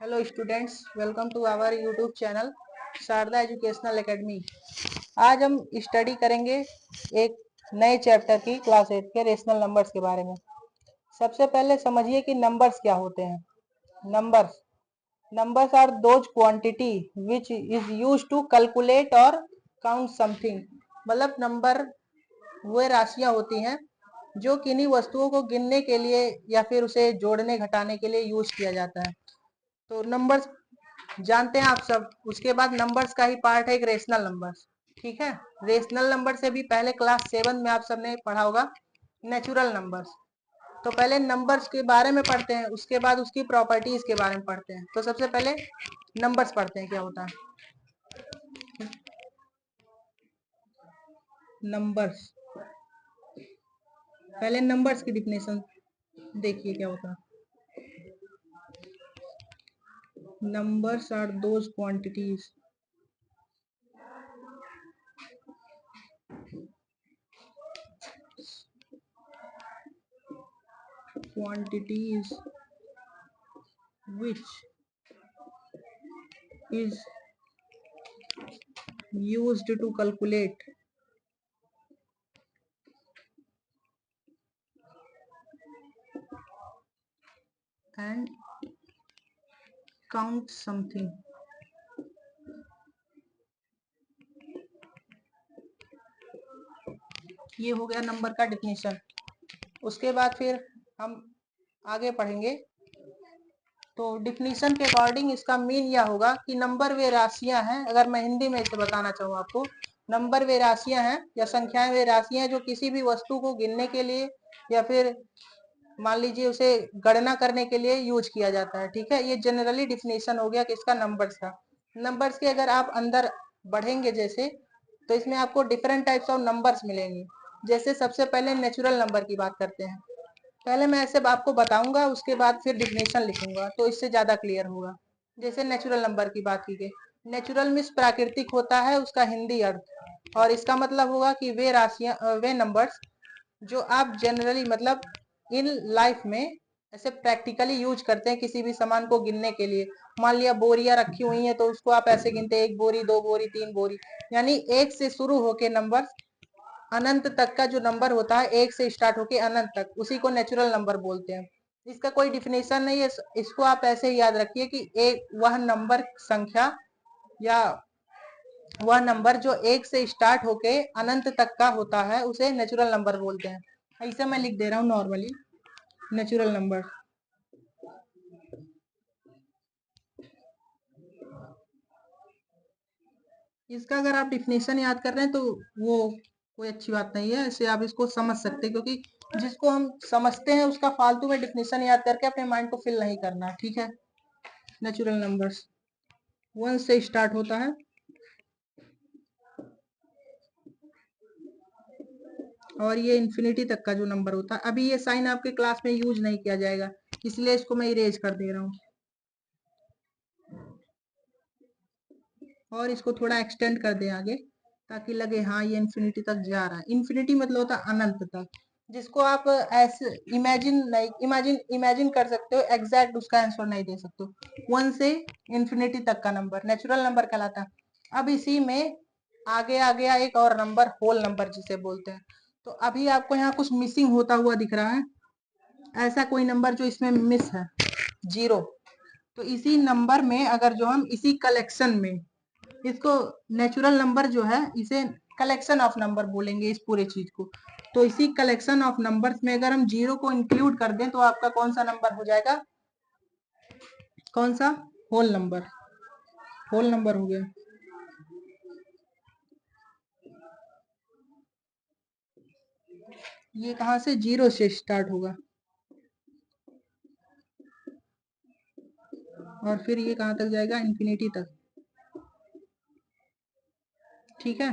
Hello students, welcome to our YouTube channel Sharda educational academy. आज हम study करेंगे एक नए चैप्टर की क्लास 8 के रेशनल नंबर्स के बारे में। सबसे पहले समझिए कि नंबर्स क्या होते हैं। Numbers numbers are those quantity which is use to calculate और काउंट समथिंग। मतलब नंबर वे राशियां होती हैं जो किन्हीं वस्तुओं को गिनने के लिए या फिर उसे जोड़ने घटाने के लिए यूज किया जाता है। तो नंबर्स जानते हैं आप सब। उसके बाद नंबर्स का ही पार्ट है एक रेशनल नंबर्स। ठीक है, रेशनल नंबर से भी पहले क्लास 7 में आप सबने पढ़ा होगा नेचुरल नंबर्स। तो पहले नंबर्स के बारे में पढ़ते हैं, उसके बाद उसकी प्रॉपर्टीज के बारे में पढ़ते हैं। तो सबसे पहले नंबर्स पढ़ते हैं क्या होता है। नंबर्स, पहले नंबर्स की डिफिनेशन देखिए क्या होता है। Numbers are those quantities which is used to calculate and count something। ये हो गया नंबर का डिफिनेशन। उसके बाद फिर हम आगे पढ़ेंगे। तो डिफिनेशन के अकॉर्डिंग इसका मीन यह होगा कि नंबर वे राशियां हैं। अगर मैं हिंदी में इसे बताना चाहूँ आपको, नंबर वे राशियां हैं या संख्याएं वे राशियां हैं जो किसी भी वस्तु को गिनने के लिए या फिर मान लीजिए उसे गणना करने के लिए यूज किया जाता है। ठीक है, ये जनरली डिफिनेशन हो गया किसका, नंबर्स का। नंबर्स के अगर आप अंदर बढ़ेंगे जैसे, तो इसमें आपको डिफरेंट टाइप्स ऑफ नंबर्स मिलेंगे। जैसे सबसे पहले नेचुरल नंबर की बात करते हैं। पहले मैं ऐसे आपको बताऊंगा, उसके बाद फिर डिफिनेशन लिखूंगा तो इससे ज्यादा क्लियर होगा। जैसे नेचुरल नंबर की बात की गई, नेचुरल मीन्स प्राकृतिक होता है उसका हिंदी अर्थ, और इसका मतलब होगा कि वे राशियां वे नंबर्स जो आप जनरली मतलब इन लाइफ में ऐसे प्रैक्टिकली यूज करते हैं किसी भी सामान को गिनने के लिए। मान लिया बोरियां रखी हुई हैं तो उसको आप ऐसे गिनते हैं, 1 बोरी 2 बोरी 3 बोरी। यानी एक से शुरू होके नंबर अनंत तक का जो नंबर होता है, एक से स्टार्ट होके अनंत तक, उसी को नेचुरल नंबर बोलते हैं। इसका कोई डिफिनेशन नहीं है, इसको आप ऐसे ही याद रखिए कि एक वह नंबर संख्या या वह नंबर जो एक से स्टार्ट होके अनंत तक का होता है उसे नेचुरल नंबर बोलते हैं। ऐसे मैं लिख दे रहा हूँ नॉर्मली, नेचुरल नंबर। इसका अगर आप डिफिनेशन याद कर रहे हैं तो वो कोई अच्छी बात नहीं है, ऐसे आप इसको समझ सकते हैं, क्योंकि जिसको हम समझते हैं उसका फालतू में डिफिनेशन याद करके अपने माइंड को फिल नहीं करना। ठीक है, नेचुरल नंबर्स 1 से स्टार्ट होता है और ये इन्फिनिटी तक का जो नंबर होता है। अभी ये साइन आपके क्लास में यूज नहीं किया जाएगा, इसलिए इसको मैं इरेज कर दे रहा हूँ और इसको थोड़ा एक्सटेंड कर दे आगे, ताकि लगे हाँ ये इन्फिनिटी तक जा रहा है। इन्फिनिटी मतलब होता है अनंत तक, जिसको आप ऐसे इमेजिन नहीं इमेजिन कर सकते हो, एग्जैक्ट उसका आंसर नहीं दे सकते हो। 1 से इन्फिनिटी तक का नंबर नेचुरल नंबर कहलाता है। अब इसी में आगे आ गया एक और नंबर, होल नंबर जिसे बोलते हैं। तो अभी आपको यहाँ कुछ मिसिंग होता हुआ दिख रहा है, ऐसा कोई नंबर जो इसमें मिस है, 0। तो इसी नंबर में अगर जो हम इसी कलेक्शन में इसको नेचुरल नंबर जो है इसे कलेक्शन ऑफ नंबर बोलेंगे इस पूरे चीज को। तो इसी कलेक्शन ऑफ नंबर्स में अगर हम 0 को इंक्लूड कर दें तो आपका कौन सा नंबर हो जाएगा, कौन सा, होल नंबर। होल नंबर हो गया। ये कहां से, 0 से स्टार्ट होगा और फिर ये कहां तक जाएगा, इन्फिनिटी तक। ठीक है,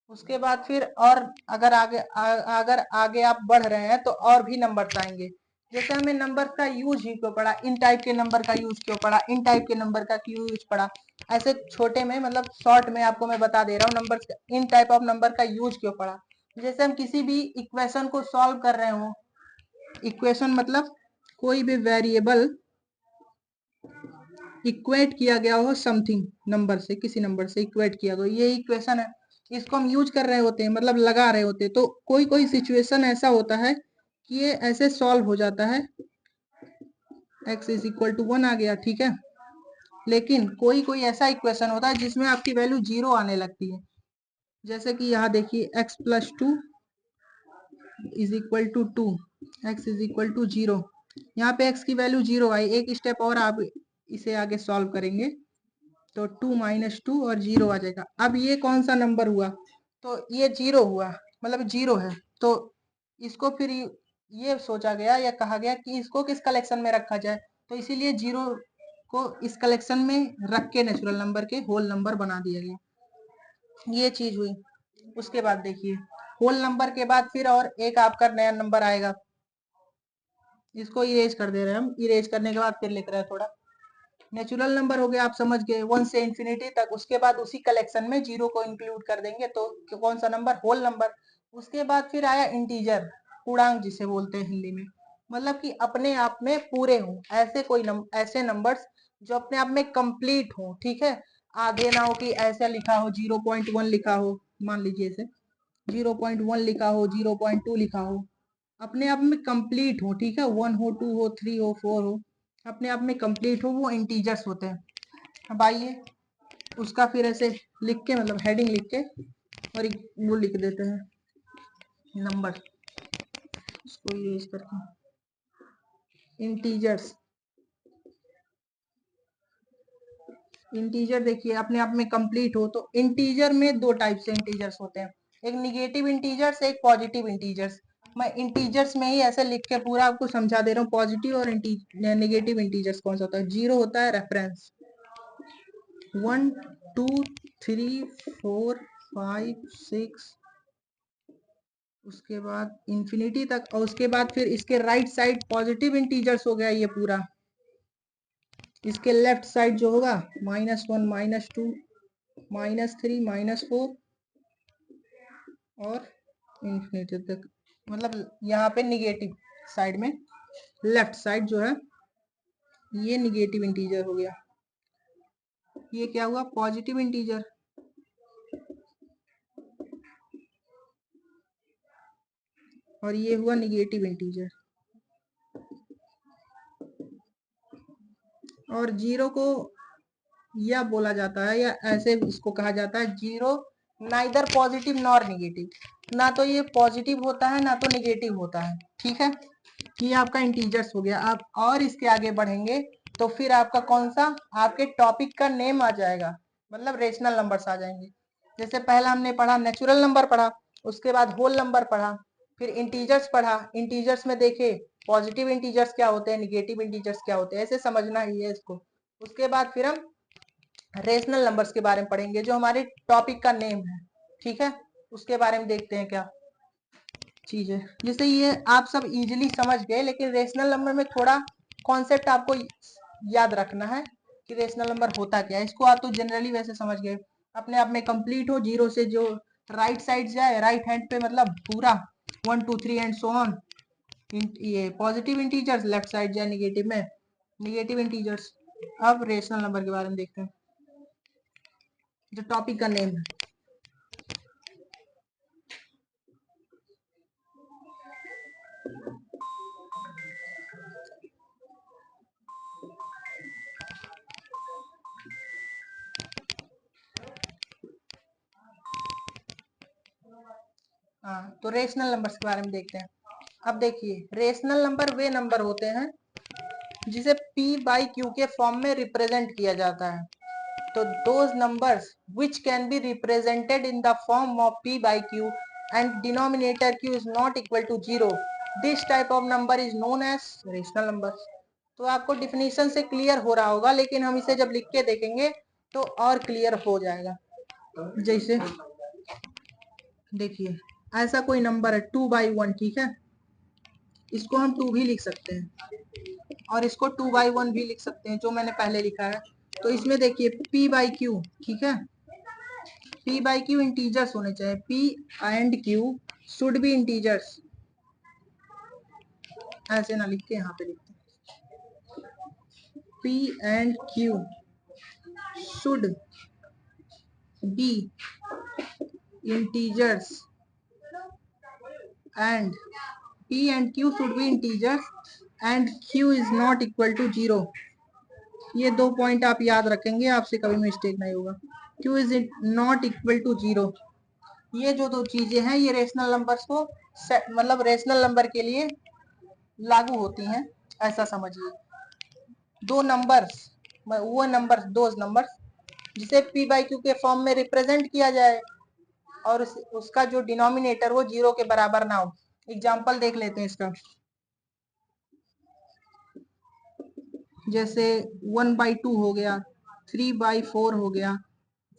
उसके बाद फिर और अगर अगर आगे आप बढ़ रहे हैं तो और भी नंबर्स आएंगे। जैसे हमें नंबर का यूज ही क्यों पड़ा, इन टाइप के नंबर का यूज क्यों पड़ा, इन टाइप के नंबर का क्यों यूज पड़ा, ऐसे छोटे में मतलब शॉर्ट में आपको मैं बता दे रहा हूँ number, in type of number का यूज क्यों पड़ा। जैसे हम किसी भी इक्वेशन को सॉल्व कर रहे हो, इक्वेशन मतलब कोई भी वेरिएबल इक्वेट किया गया हो समथिंग नंबर से, किसी नंबर से इक्वेट किया गया, ये इक्वेशन है, इसको हम यूज कर रहे होते हैं, मतलब लगा रहे होते हैं, तो कोई कोई सिचुएशन ऐसा होता है कि ये ऐसे सॉल्व हो जाता है, x इज इक्वल टू 1 आ गया, ठीक है। लेकिन कोई कोई ऐसा इक्वेशन होता है जिसमें आपकी वैल्यू 0 आने लगती है, जैसे कि यहाँ देखिए x plus 2 is equal to 2, x is equal to 0, यहाँ पे x की वैल्यू 0 आई, एक स्टेप और आप इसे आगे सॉल्व करेंगे तो 2 माइनस 2 और 0 आ जाएगा। अब ये कौन सा नंबर हुआ, तो ये 0 हुआ, मतलब 0 है, तो इसको फिर ये सोचा गया या कहा गया कि इसको किस कलेक्शन में रखा जाए, तो इसीलिए 0 को इस कलेक्शन में रख के नेचुरल नंबर के होल नंबर बना दिया गया, ये चीज हुई। उसके बाद देखिए होल नंबर के बाद फिर और एक आपका नया नंबर आएगा, इसको इरेज कर दे रहे हैं हम, इरेज करने के बाद फिर लिख रहे हैं थोड़ा। नेचुरल नंबर हो गया, आप समझ गए, 1 से इंफिनिटी तक, उसके बाद उसी कलेक्शन में 0 को इंक्लूड कर देंगे तो कौन सा नंबर, होल नंबर। उसके बाद फिर आया इंटीजर, पूर्णांक जिसे बोलते हैं हिंदी में, मतलब कि अपने आप में पूरे हों, ऐसे कोई ऐसे नंबर्स जो अपने आप में कंप्लीट हो, ठीक है, आगे ना हो कि ऐसा लिखा हो 0.1 लिखा हो, मान लीजिए इसे 0.1 लिखा हो, 0.2 लिखा हो, अपने आप में कंप्लीट हो, ठीक है, 1 हो, 2 हो, 3 हो, 4 हो, अपने आप में कंप्लीट हो, वो इंटीजर्स होते हैं। अब आइए उसका फिर ऐसे लिख के, मतलब हेडिंग लिख के और वो लिख देते हैं नंबर, इसको यूज करके इंटीजर्स। इंटीजर देखिए अपने आप में कंप्लीट हो, तो इंटीजर में दो टाइप से इंटीजर्स होते हैं, एक निगेटिव इंटीजर्स, एक पॉजिटिव इंटीजर्स। मैं इंटीजर्स में ही ऐसे लिख के पूरा आपको समझा दे रहा हूँ, पॉजिटिव और नेगेटिव इंटीजर्स कौन सा होता है। जीरो होता है रेफरेंस, 1 2 3 4 5 6, उसके बाद इंफिनिटी तक, और उसके बाद फिर इसके राइट साइड पॉजिटिव इंटीजर्स हो गया ये पूरा, इसके लेफ्ट साइड जो होगा -1 -2 -3 -4 और इंफिनिटी तक, मतलब यहाँ पे निगेटिव साइड में लेफ्ट साइड जो है ये निगेटिव इंटीजर हो गया, ये क्या हुआ, पॉजिटिव इंटीजर। और ये हुआ निगेटिव इंटीजर। और जीरो को यह बोला जाता है, या ऐसे इसको कहा जाता है, zero neither positive nor negative, ना तो ये पॉजिटिव होता है ना तो निगेटिव होता है, ठीक है। ये आपका इंटीजर्स हो गया। आप और इसके आगे बढ़ेंगे तो फिर आपका कौन सा, आपके टॉपिक का नेम आ जाएगा, मतलब रेशनल नंबर्स आ जाएंगे। जैसे पहला हमने पढ़ा नेचुरल नंबर पढ़ा, उसके बाद होल नंबर पढ़ा, फिर इंटीजर्स पढ़ा, इंटीजर्स में देखे पॉजिटिव इंटीजर्स क्या होते हैं, निगेटिव इंटीजर्स क्या होते हैं, ऐसे समझना ही है इसको। उसके बाद फिर हम रेशनल नंबर्स के बारे में पढ़ेंगे जो हमारे टॉपिक का नेम है, ठीक है। उसके बारे में देखते हैं क्या चीज है। जैसे ये आप सब इजीली समझ गए, लेकिन रेशनल नंबर में थोड़ा कॉन्सेप्ट आपको याद रखना है कि रेशनल नंबर होता क्या है। इसको आप तो जनरली वैसे समझ गए, अपने आप में कंप्लीट हो, जीरो से जो राइट साइड जाए, राइट हैंड पे मतलब पूरा 1 2 3 एंड सो ऑन, ये पॉजिटिव इंटीजर्स, लेफ्ट साइड जाए निगेटिव में निगेटिव इंटीजर्स। अब रेशनल नंबर के बारे में देखते हैं जो टॉपिक का नेम है। हाँ, तो रेशनल नंबर्स के बारे में देखते हैं। अब देखिए रेशनल नंबर वे नंबर होते हैं जिसे p बाई q के फॉर्म में रिप्रेजेंट किया जाता है। तो those numbers which can be represented in the form of p by q and denominator q is not equal to 0, this type of number is known as rational numbers। तो आपको definition से clear हो रहा होगा, लेकिन हम इसे जब लिख के देखेंगे तो और क्लियर हो जाएगा। जैसे देखिए ऐसा कोई नंबर है 2/1, ठीक है, इसको हम 2 भी लिख सकते हैं और इसको 2/1 भी लिख सकते हैं जो मैंने पहले लिखा है। तो इसमें देखिए p बाई क्यू, ठीक है, p बाई क्यू इंटीजर्स होने चाहिए, p and q should be integers, ऐसे ना लिख के यहाँ पे लिखते हैं p and q should be integers and p and q should be integers and q is not equal to 0। ये 2 पॉइंट आप याद रखेंगे, आपसे कभी मिस्टेक नहीं होगा। q is not equal to 0, ये जो 2 चीजें हैं ये रेशनल नंबर्स को मतलब रेशनल नंबर के लिए लागू होती हैं, ऐसा समझिए। दो नंबर्स जिसे p बाई क्यू के फॉर्म में रिप्रेजेंट किया जाए और उसका जो डिनोमिनेटर वो 0 के बराबर ना हो। एग्जाम्पल देख लेते हैं इसका, जैसे 1/2 हो गया, 3/4 हो गया,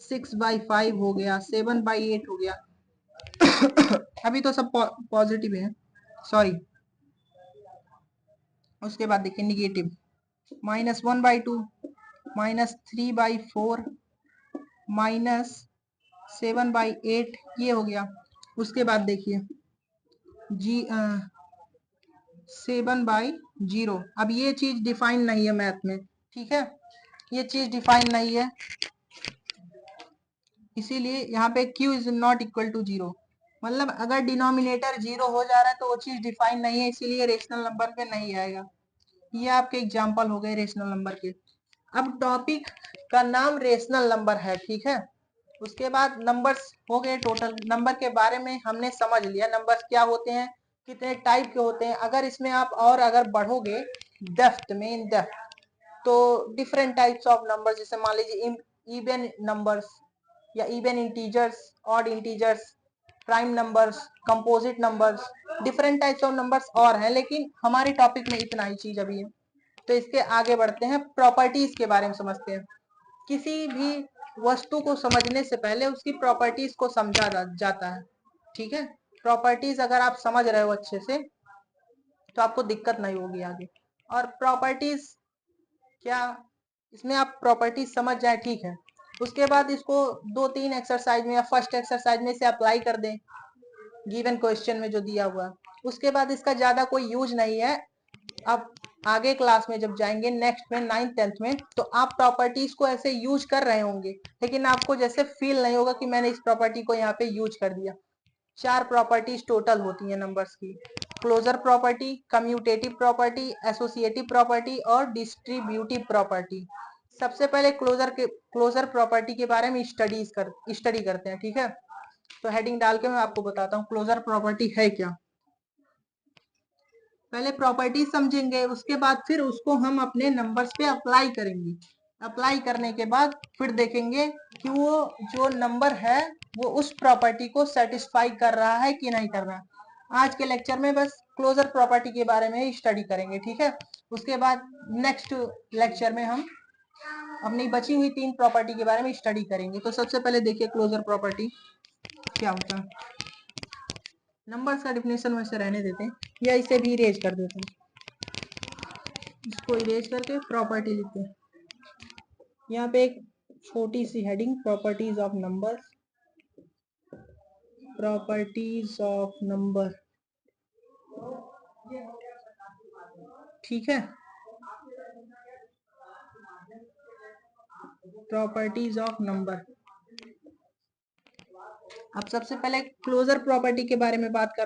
6/5 हो गया, 7/8 हो गया। अभी तो सब पॉजिटिव है, सॉरी। उसके बाद देखिए निगेटिव, -1/2, -3/4, -7/8 ये हो गया। उसके बाद देखिए 7/0। अब ये चीज डिफाइन नहीं है मैथ में, ठीक है, ये चीज डिफाइन नहीं है, इसीलिए यहाँ पे q is not equal to 0। मतलब अगर डिनोमिनेटर 0 हो जा रहा है तो वो चीज डिफाइन नहीं है, इसीलिए रेशनल नंबर पे नहीं आएगा। ये आपके एग्जाम्पल हो गए रेशनल नंबर के। अब टॉपिक का नाम रेशनल नंबर है, ठीक है। उसके बाद नंबर्स हो गए टोटल। नंबर के बारे में हमने समझ लिया, नंबर्स क्या होते हैं, कितने टाइप के होते हैं। अगर इसमें आप और अगर बढ़ोगे डेप्थ में, इन डेप्थ, तो डिफरेंट टाइप्स ऑफ नंबर, जैसे मान लीजिए इवन नंबर्स या even integers, odd integers, prime numbers, composite numbers, different types of numbers और हैं, लेकिन हमारे टॉपिक में इतना ही चीज अभी है। तो इसके आगे बढ़ते हैं, प्रॉपर्टीज के बारे में समझते हैं। किसी भी वस्तु को समझने से पहले उसकी प्रॉपर्टीज को समझा जाता है, ठीक है। प्रॉपर्टीज अगर आप समझ रहे हो अच्छे से तो आपको दिक्कत नहीं होगी आगे। और प्रॉपर्टीज क्या, इसमें आप प्रॉपर्टीज समझ जाए, ठीक है। उसके बाद इसको 2-3 एक्सरसाइज में या फर्स्ट एक्सरसाइज में से अप्लाई कर दें गिवन क्वेश्चन में जो दिया हुआ। उसके बाद इसका ज्यादा कोई यूज नहीं है। अब आगे क्लास में जब जाएंगे नेक्स्ट में 9th 10th में, तो आप प्रॉपर्टीज को ऐसे यूज कर रहे होंगे, लेकिन आपको जैसे फील नहीं होगा कि मैंने इस प्रॉपर्टी को यहाँ पे यूज कर दिया। 4 प्रॉपर्टीज टोटल होती हैं नंबर्स की, closure property, commutative property, associative property और डिस्ट्रीब्यूटिव प्रॉपर्टी। सबसे पहले क्लोजर प्रॉपर्टी के बारे में स्टडी करते हैं, ठीक है। तो हेडिंग डाल के मैं आपको बताता हूँ क्लोजर प्रॉपर्टी है क्या। पहले प्रॉपर्टी समझेंगे, उसके बाद फिर उसको हम अपने नंबर्स पे अप्लाई करेंगे। अप्लाई करने के बाद फिर देखेंगे कि वो जो नंबर है वो उस प्रॉपर्टी को सेटिस्फाई कर रहा है कि नहीं कर रहा। आज के लेक्चर में बस क्लोजर प्रॉपर्टी के बारे में ही स्टडी करेंगे, ठीक है। उसके बाद नेक्स्ट लेक्चर में हम अपनी बची हुई 3 प्रॉपर्टी के बारे में स्टडी करेंगे। तो सबसे पहले देखिए क्लोजर प्रॉपर्टी क्या होता है। नंबर्स का डिफिनेशन वैसे रहने देते हैं या इसे भी इरेज कर देते हैं। इसको इरेज करके प्रॉपर्टी लिखते हैं। यहाँ पे एक छोटी सी heading, properties of number, properties of number, ठीक है। Properties of number. अब सबसे पहले क्लोजर प्रॉपर्टी के बारे में बात कर